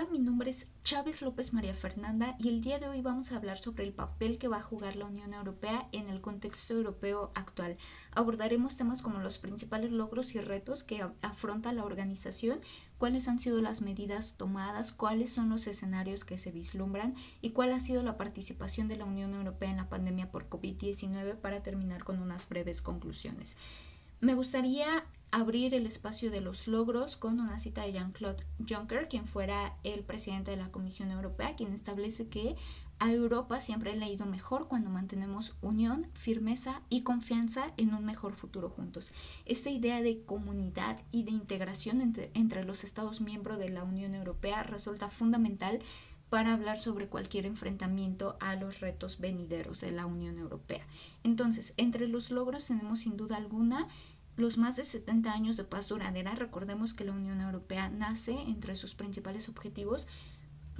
Hola, mi nombre es Chávez López María Fernanda y el día de hoy vamos a hablar sobre el papel que va a jugar la Unión Europea en el contexto europeo actual. Abordaremos temas como los principales logros y retos que afronta la organización, cuáles han sido las medidas tomadas, cuáles son los escenarios que se vislumbran y cuál ha sido la participación de la Unión Europea en la pandemia por COVID-19 para terminar con unas breves conclusiones. Me gustaría abrir el espacio de los logros con una cita de Jean-Claude Juncker, quien fuera el presidente de la Comisión Europea, quien establece que a Europa siempre le ha ido mejor cuando mantenemos unión, firmeza y confianza en un mejor futuro juntos. Esta idea de comunidad y de integración entre los Estados miembros de la Unión Europea resulta fundamental para hablar sobre cualquier enfrentamiento a los retos venideros de la Unión Europea. Entonces, entre los logros tenemos sin duda alguna los más de 70 años de paz duradera. Recordemos que la Unión Europea nace entre sus principales objetivos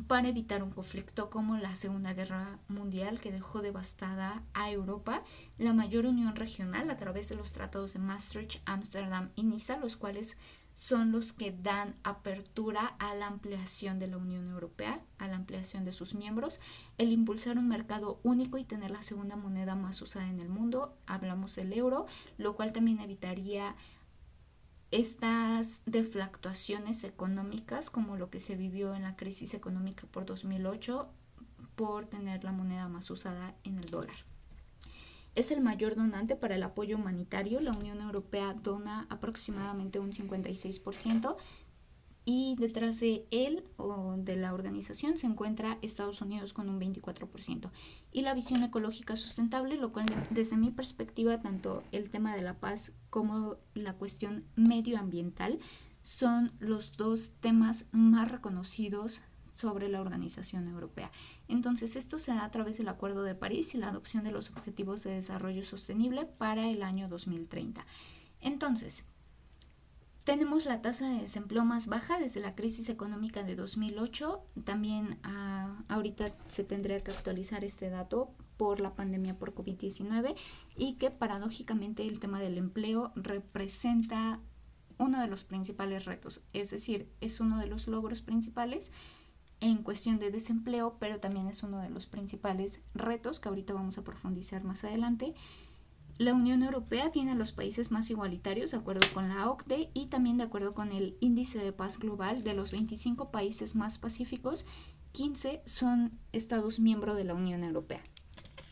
para evitar un conflicto como la Segunda Guerra Mundial, que dejó devastada a Europa, la mayor unión regional a través de los tratados de Maastricht, Ámsterdam y Niza, los cuales son los que dan apertura a la ampliación de la Unión Europea, a la ampliación de sus miembros, el impulsar un mercado único y tener la segunda moneda más usada en el mundo, hablamos del euro, lo cual también evitaría estas deflactuaciones económicas como lo que se vivió en la crisis económica por 2008 por tener la moneda más usada en el dólar. Es el mayor donante para el apoyo humanitario. La Unión Europea dona aproximadamente un 56% y detrás de él o de la organización se encuentra Estados Unidos con un 24%. Y la visión ecológica sustentable, lo cual desde mi perspectiva tanto el tema de la paz como la cuestión medioambiental son los dos temas más reconocidos sobre la organización europea. Entonces esto se da a través del Acuerdo de París y la adopción de los Objetivos de Desarrollo Sostenible para el año 2030. Entonces, tenemos la tasa de desempleo más baja desde la crisis económica de 2008. También ahorita se tendría que actualizar este dato por la pandemia por COVID-19 y que paradójicamente el tema del empleo representa uno de los principales retos. Es decir, es uno de los logros principales en cuestión de desempleo, pero también es uno de los principales retos que ahorita vamos a profundizar más adelante. La Unión Europea tiene a los países más igualitarios, de acuerdo con la OCDE, y también de acuerdo con el Índice de Paz Global. De los 25 países más pacíficos, 15 son Estados miembros de la Unión Europea.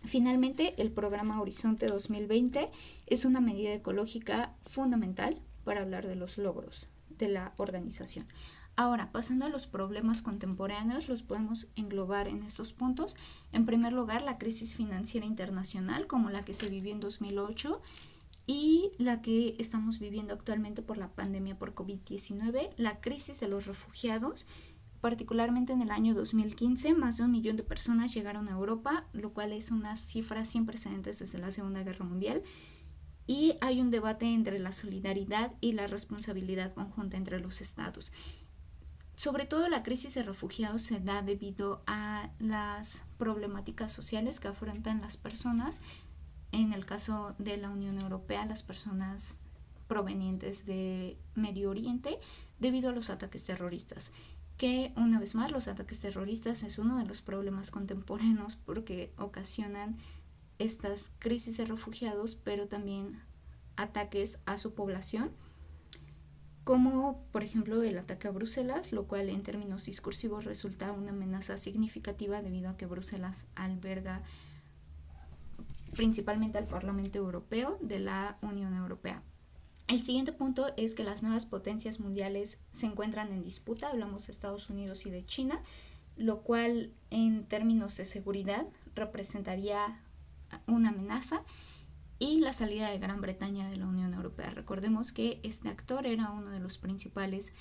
Finalmente, el programa Horizonte 2020 es una medida ecológica fundamental para hablar de los logros de la organización. Ahora, pasando a los problemas contemporáneos, los podemos englobar en estos puntos. En primer lugar, la crisis financiera internacional, como la que se vivió en 2008 y la que estamos viviendo actualmente por la pandemia por COVID-19, la crisis de los refugiados. Particularmente en el año 2015, más de 1 millón de personas llegaron a Europa, lo cual es una cifra sin precedentes desde la Segunda Guerra Mundial. Y hay un debate entre la solidaridad y la responsabilidad conjunta entre los estados. Sobre todo la crisis de refugiados se da debido a las problemáticas sociales que afrontan las personas. En el caso de la Unión Europea, las personas provenientes de Medio Oriente, debido a los ataques terroristas. Que una vez más, los ataques terroristas es uno de los problemas contemporáneos porque ocasionan estas crisis de refugiados, pero también ataques a su población, como por ejemplo el ataque a Bruselas, lo cual en términos discursivos resulta una amenaza significativa debido a que Bruselas alberga principalmente al Parlamento Europeo de la Unión Europea. El siguiente punto es que las nuevas potencias mundiales se encuentran en disputa, hablamos de Estados Unidos y de China, lo cual en términos de seguridad representaría una amenaza, y la salida de Gran Bretaña de la Unión Europea. Recordemos que este actor era uno de los principales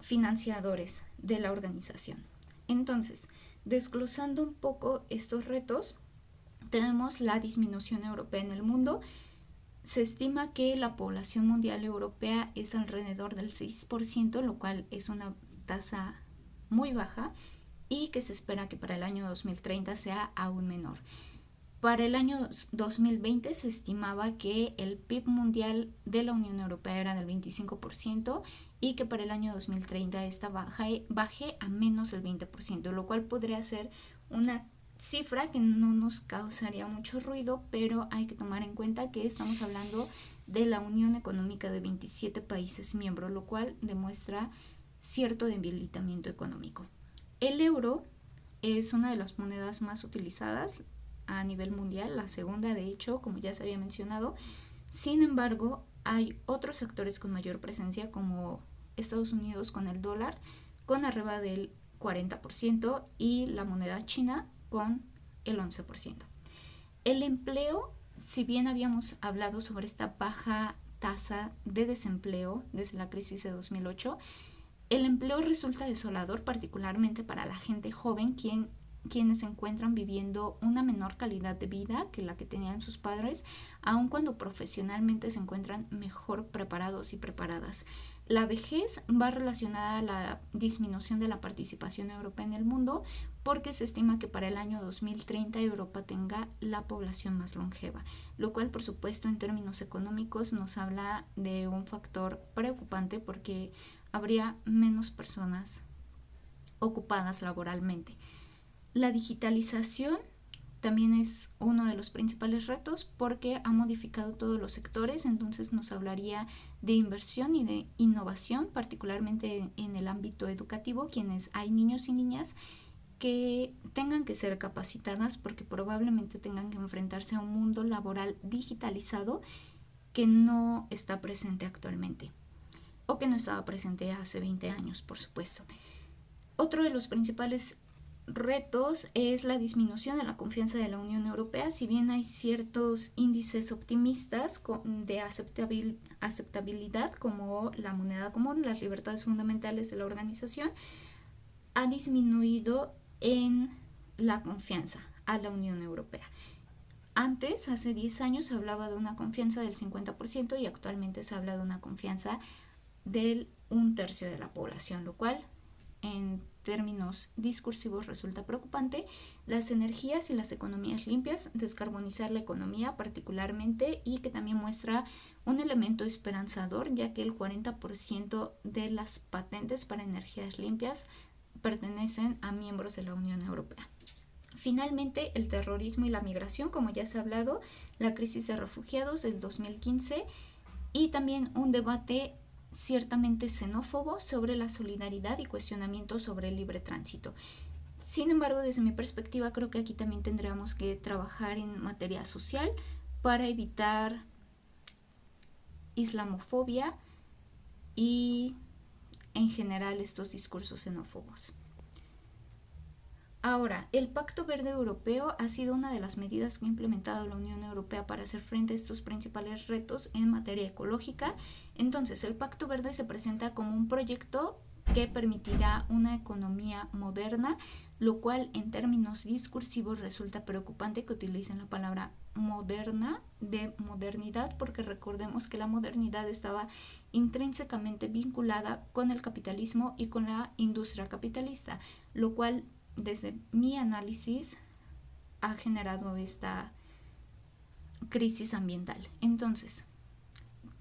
financiadores de la organización. Entonces, desglosando un poco estos retos, tenemos la disminución europea en el mundo. Se estima que la población mundial europea es alrededor del 6%, lo cual es una tasa muy baja y que se espera que para el año 2030 sea aún menor. Para el año 2020 se estimaba que el PIB mundial de la Unión Europea era del 25% y que para el año 2030 esta baje a menos del 20%, lo cual podría ser una cifra que no nos causaría mucho ruido, pero hay que tomar en cuenta que estamos hablando de la Unión Económica de 27 países miembros, lo cual demuestra cierto debilitamiento económico. El euro es una de las monedas más utilizadas a nivel mundial, la segunda de hecho, como ya se había mencionado. Sin embargo, hay otros sectores con mayor presencia, como Estados Unidos con el dólar, con arriba del 40%, y la moneda china con el 11%. El empleo, si bien habíamos hablado sobre esta baja tasa de desempleo desde la crisis de 2008, el empleo resulta desolador, particularmente para la gente joven, quienes se encuentran viviendo una menor calidad de vida que la que tenían sus padres, aun cuando profesionalmente se encuentran mejor preparados y preparadas. La vejez va relacionada a la disminución de la participación europea en el mundo, porque se estima que para el año 2030 Europa tenga la población más longeva, lo cual por supuesto en términos económicos nos habla de un factor preocupante, porque habría menos personas ocupadas laboralmente. La digitalización también es uno de los principales retos, porque ha modificado todos los sectores, entonces nos hablaría de inversión y de innovación, particularmente en el ámbito educativo, quienes hay niños y niñas que tengan que ser capacitadas porque probablemente tengan que enfrentarse a un mundo laboral digitalizado que no está presente actualmente, o que no estaba presente hace 20 años, por supuesto. Otro de los principales retos es la disminución de la confianza de la Unión Europea. Si bien hay ciertos índices optimistas de aceptabilidad, como la moneda común, las libertades fundamentales de la organización, ha disminuido en la confianza a la Unión Europea. Antes, hace 10 años, se hablaba de una confianza del 50% y actualmente se habla de una confianza del 1/3 de la población, lo cual en términos discursivos resulta preocupante. Las energías y las economías limpias, descarbonizar la economía particularmente, y que también muestra un elemento esperanzador, ya que el 40% de las patentes para energías limpias pertenecen a miembros de la Unión Europea. Finalmente, el terrorismo y la migración, como ya se ha hablado, la crisis de refugiados del 2015, y también un debate ciertamente xenófobo sobre la solidaridad y cuestionamientos sobre el libre tránsito. Sin embargo, desde mi perspectiva, creo que aquí también tendríamos que trabajar en materia social para evitar islamofobia y en general estos discursos xenófobos. Ahora, el Pacto Verde Europeo ha sido una de las medidas que ha implementado la Unión Europea para hacer frente a estos principales retos en materia ecológica. Entonces, el Pacto Verde se presenta como un proyecto que permitirá una economía moderna, lo cual en términos discursivos resulta preocupante que utilicen la palabra moderna de modernidad, porque recordemos que la modernidad estaba intrínsecamente vinculada con el capitalismo y con la industria capitalista, lo cual desde mi análisis ha generado esta crisis ambiental. Entonces,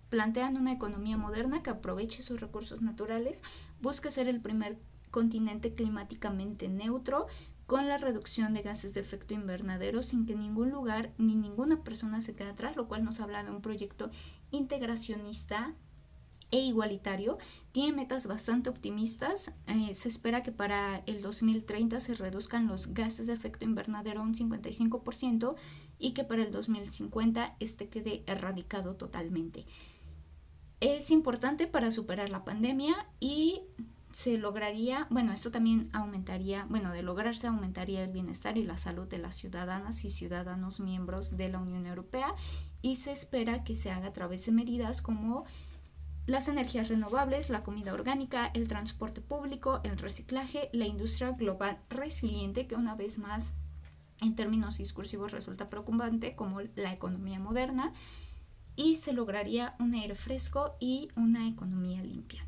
plantean una economía moderna que aproveche sus recursos naturales, busca ser el primer continente climáticamente neutro, con la reducción de gases de efecto invernadero, sin que ningún lugar ni ninguna persona se quede atrás, lo cual nos habla de un proyecto integracionista e igualitario. Tiene metas bastante optimistas. Se espera que para el 2030 se reduzcan los gases de efecto invernadero a un 55% y que para el 2050 este quede erradicado totalmente. Es importante para superar la pandemia y se lograría, esto también aumentaría, de lograrse aumentaría el bienestar y la salud de las ciudadanas y ciudadanos miembros de la Unión Europea, y se espera que se haga a través de medidas como las energías renovables, la comida orgánica, el transporte público, el reciclaje, la industria global resiliente, que una vez más en términos discursivos resulta preocupante, como la economía moderna, y se lograría un aire fresco y una economía limpia.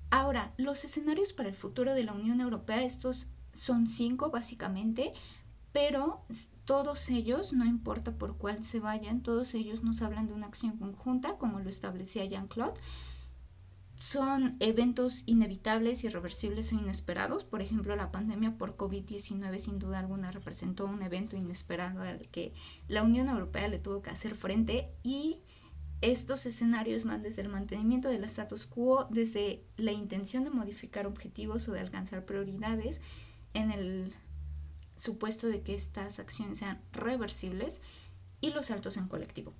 Ahora, los escenarios para el futuro de la Unión Europea, estos son 5 básicamente. pero todos ellos, no importa por cuál se vayan, todos ellos nos hablan de una acción conjunta, como lo establecía Jean-Claude. Son eventos inevitables, irreversibles o inesperados. Por ejemplo, la pandemia por COVID-19 sin duda alguna representó un evento inesperado al que la Unión Europea le tuvo que hacer frente, y estos escenarios van desde el mantenimiento del status quo, desde la intención de modificar objetivos o de alcanzar prioridades en el supuesto de que estas acciones sean reversibles, y los saltos en colectivo.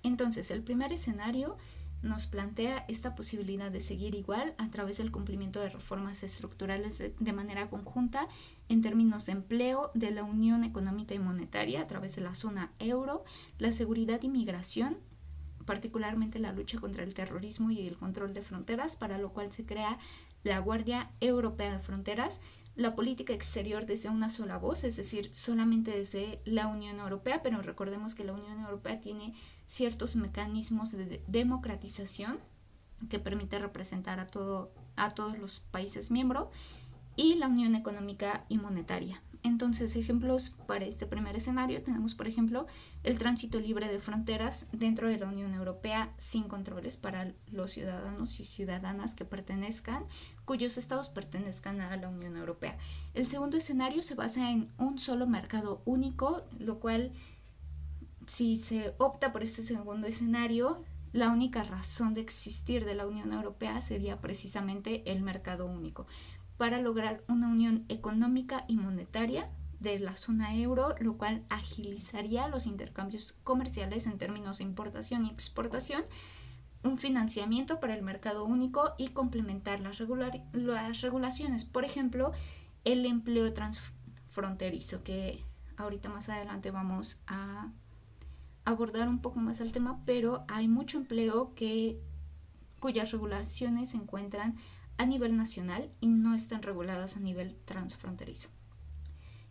Entonces, el primer escenario nos plantea esta posibilidad de seguir igual a través del cumplimiento de reformas estructurales de manera conjunta en términos de empleo, de la unión económica y monetaria a través de la zona euro, la seguridad y migración, particularmente la lucha contra el terrorismo y el control de fronteras, para lo cual se crea la Guardia Europea de Fronteras, la política exterior desde una sola voz, es decir, solamente desde la Unión Europea, pero recordemos que la Unión Europea tiene ciertos mecanismos de democratización que permite representar a todos los países miembros, y la Unión Económica y Monetaria. Entonces, ejemplos para este primer escenario tenemos, por ejemplo, el tránsito libre de fronteras dentro de la Unión Europea sin controles para los ciudadanos y ciudadanas cuyos estados pertenezcan a la Unión Europea. El segundo escenario se basa en un solo mercado único, lo cual, si se opta por este segundo escenario, la única razón de existir de la Unión Europea sería precisamente el mercado único, para lograr una unión económica y monetaria de la zona euro, lo cual agilizaría los intercambios comerciales en términos de importación y exportación, un financiamiento para el mercado único y complementar las regulaciones, por ejemplo, el empleo transfronterizo, que ahorita más adelante vamos a abordar un poco más el tema, pero hay mucho empleo cuyas regulaciones se encuentran a nivel nacional y no están reguladas a nivel transfronterizo.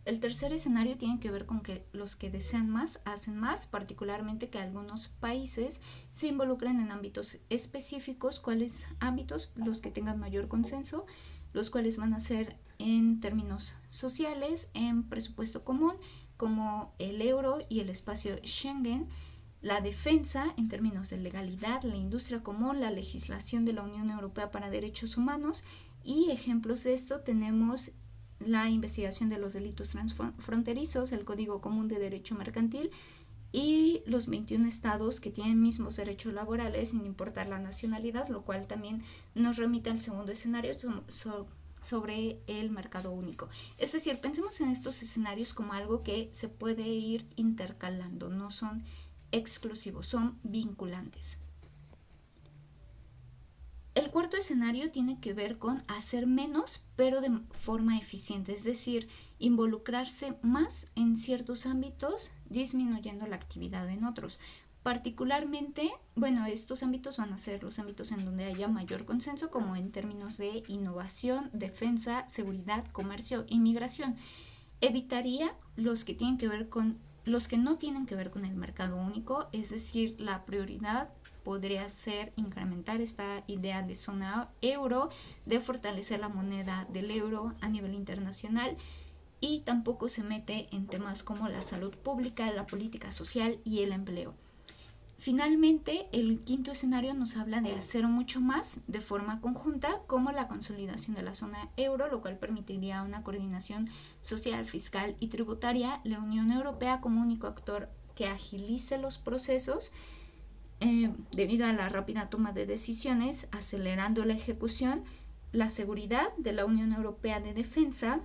El tercer escenario tiene que ver con que los que desean más hacen más, particularmente que algunos países se involucren en ámbitos específicos. ¿Cuáles ámbitos? Los que tengan mayor consenso, los cuales van a ser en términos sociales, en presupuesto común, como el euro y el espacio Schengen, la defensa en términos de legalidad, la industria común, la legislación de la Unión Europea para derechos humanos, y ejemplos de esto tenemos la investigación de los delitos transfronterizos, el Código Común de Derecho Mercantil y los 21 estados que tienen mismos derechos laborales sin importar la nacionalidad, lo cual también nos remite al segundo escenario sobre el mercado único. Es decir, pensemos en estos escenarios como algo que se puede ir intercalando, no son exclusivos, son vinculantes. El cuarto escenario tiene que ver con hacer menos, pero de forma eficiente, es decir, involucrarse más en ciertos ámbitos, disminuyendo la actividad en otros. Particularmente, estos ámbitos van a ser los ámbitos en donde haya mayor consenso, como en términos de innovación, defensa, seguridad, comercio y migración. Evitaría los que no tienen que ver con el mercado único, es decir, la prioridad podría ser incrementar esta idea de zona euro, de fortalecer la moneda del euro a nivel internacional, y tampoco se mete en temas como la salud pública, la política social y el empleo. Finalmente, el quinto escenario nos habla de hacer mucho más de forma conjunta, como la consolidación de la zona euro, lo cual permitiría una coordinación social, fiscal y tributaria, la Unión Europea como único actor que agilice los procesos debido a la rápida toma de decisiones, acelerando la ejecución, la seguridad de la Unión Europea de defensa,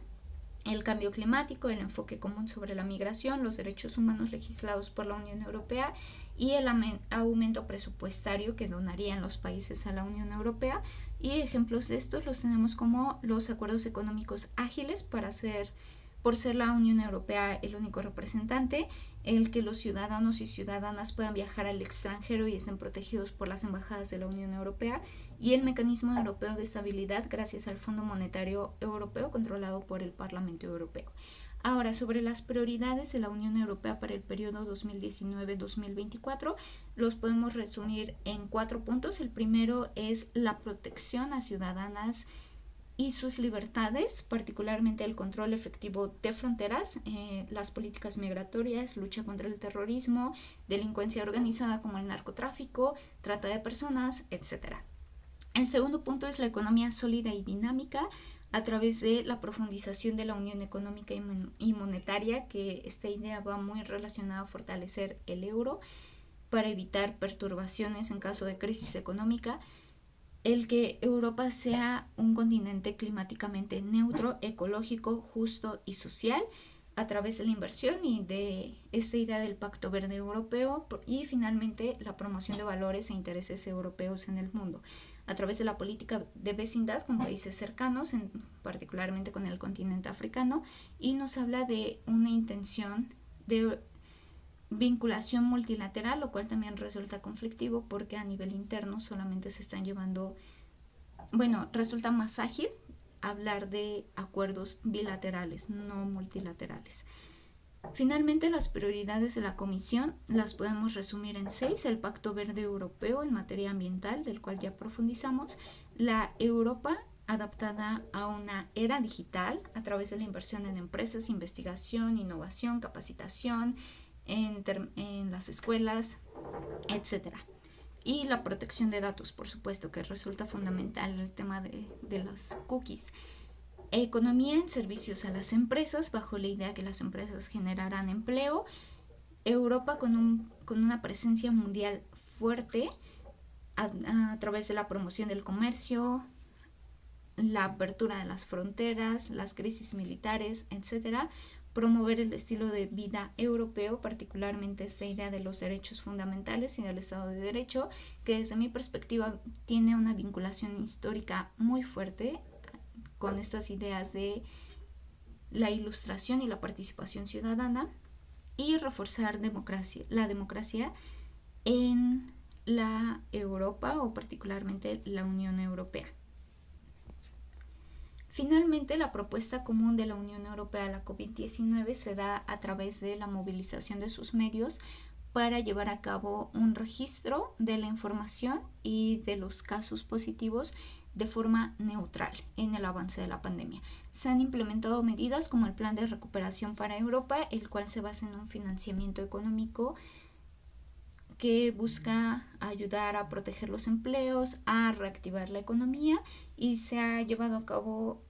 el cambio climático, el enfoque común sobre la migración, los derechos humanos legislados por la Unión Europea y el aumento presupuestario que donarían los países a la Unión Europea. Y ejemplos de estos los tenemos como los acuerdos económicos ágiles por ser la Unión Europea el único representante, el que los ciudadanos y ciudadanas puedan viajar al extranjero y estén protegidos por las embajadas de la Unión Europea, y el mecanismo europeo de estabilidad gracias al Fondo Monetario Europeo controlado por el Parlamento Europeo. Ahora, sobre las prioridades de la Unión Europea para el periodo 2019-2024, los podemos resumir en 4 puntos. El primero es la protección a ciudadanas y sus libertades, particularmente el control efectivo de fronteras, las políticas migratorias, lucha contra el terrorismo, delincuencia organizada como el narcotráfico, trata de personas, etc. El segundo punto es la economía sólida y dinámica a través de la profundización de la unión económica y monetaria, que esta idea va muy relacionada a fortalecer el euro para evitar perturbaciones en caso de crisis económica, el que Europa sea un continente climáticamente neutro, ecológico, justo y social a través de la inversión y de esta idea del Pacto Verde Europeo, y finalmente la promoción de valores e intereses europeos en el mundo a través de la política de vecindad con países cercanos, particularmente con el continente africano, y nos habla de una intención de vinculación multilateral, lo cual también resulta conflictivo porque a nivel interno solamente se están llevando, resulta más ágil hablar de acuerdos bilaterales, no multilaterales. Finalmente, las prioridades de la Comisión las podemos resumir en 6: el Pacto Verde Europeo en materia ambiental, del cual ya profundizamos, la Europa adaptada a una era digital a través de la inversión en empresas, investigación, innovación, capacitación, en las escuelas, etc. Y la protección de datos, por supuesto, que resulta fundamental el tema de las cookies. Economía en servicios a las empresas, bajo la idea que las empresas generarán empleo. Europa con una presencia mundial fuerte a través de la promoción del comercio, la apertura de las fronteras, las crisis militares, etc. Promover el estilo de vida europeo, particularmente esta idea de los derechos fundamentales y del Estado de Derecho, que desde mi perspectiva tiene una vinculación histórica muy fuerte con estas ideas de la ilustración y la participación ciudadana, y reforzar la democracia en la Europa, o particularmente la Unión Europea. Finalmente, la propuesta común de la Unión Europea a la COVID-19 se da a través de la movilización de sus medios para llevar a cabo un registro de la información y de los casos positivos de forma neutral en el avance de la pandemia. Se han implementado medidas como el Plan de Recuperación para Europa, el cual se basa en un financiamiento económico que busca ayudar a proteger los empleos, a reactivar la economía, y se ha llevado a cabo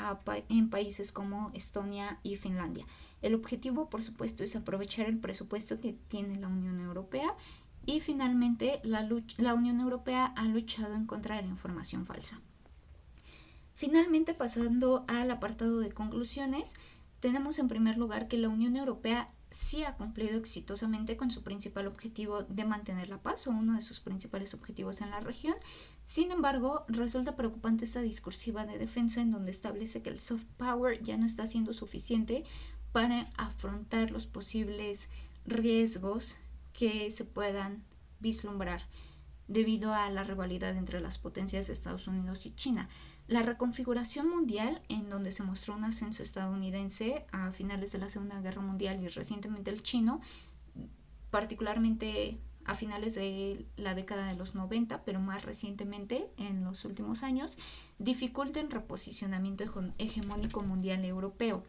en países como Estonia y Finlandia. El objetivo, por supuesto, es aprovechar el presupuesto que tiene la Unión Europea, y finalmente la Unión Europea ha luchado en contra de la información falsa. Finalmente, pasando al apartado de conclusiones, tenemos en primer lugar que la Unión Europea sí ha cumplido exitosamente con su principal objetivo de mantener la paz, o uno de sus principales objetivos en la región. Sin embargo, resulta preocupante esta discursiva de defensa en donde establece que el soft power ya no está siendo suficiente para afrontar los posibles riesgos que se puedan vislumbrar debido a la rivalidad entre las potencias de Estados Unidos y China. La reconfiguración mundial, en donde se mostró un ascenso estadounidense a finales de la Segunda Guerra Mundial y recientemente el chino, particularmente a finales de la década de los 90, pero más recientemente en los últimos años, dificulta el reposicionamiento hegemónico mundial europeo.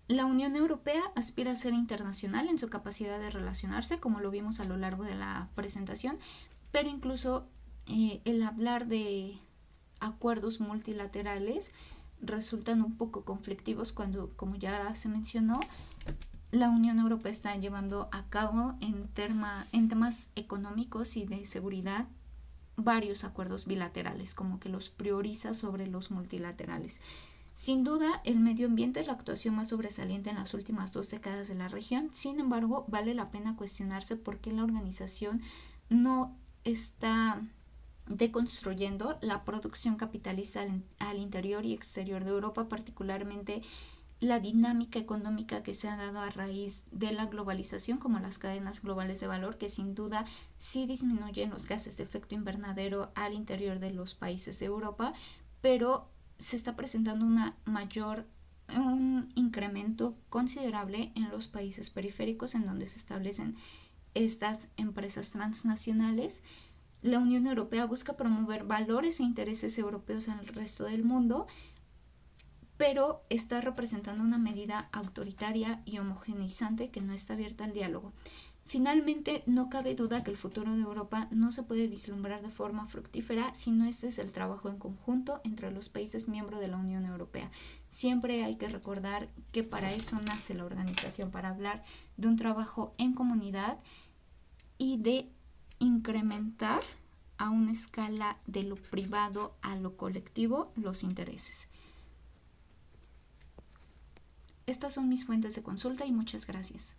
La Unión Europea aspira a ser internacional en su capacidad de relacionarse, como lo vimos a lo largo de la presentación, pero incluso el hablar de acuerdos multilaterales resultan un poco conflictivos cuando, como ya se mencionó, la Unión Europea está llevando a cabo en temas económicos y de seguridad varios acuerdos bilaterales, como que los prioriza sobre los multilaterales. Sin duda, el medio ambiente es la actuación más sobresaliente en las últimas 2 décadas de la región. Sin embargo, vale la pena cuestionarse por qué la organización no está deconstruyendo la producción capitalista al interior y exterior de Europa, particularmente la dinámica económica que se ha dado a raíz de la globalización, como las cadenas globales de valor, que sin duda sí disminuyen los gases de efecto invernadero al interior de los países de Europa, pero se está presentando un incremento considerable en los países periféricos, en donde se establecen estas empresas transnacionales, La Unión Europea busca promover valores e intereses europeos en el resto del mundo, pero está representando una medida autoritaria y homogeneizante que no está abierta al diálogo. Finalmente, no cabe duda que el futuro de Europa no se puede vislumbrar de forma fructífera si no este es el trabajo en conjunto entre los países miembros de la Unión Europea. Siempre hay que recordar que para eso nace la organización, para hablar de un trabajo en comunidad y de incrementar a una escala de lo privado a lo colectivo los intereses. Estas son mis fuentes de consulta y muchas gracias.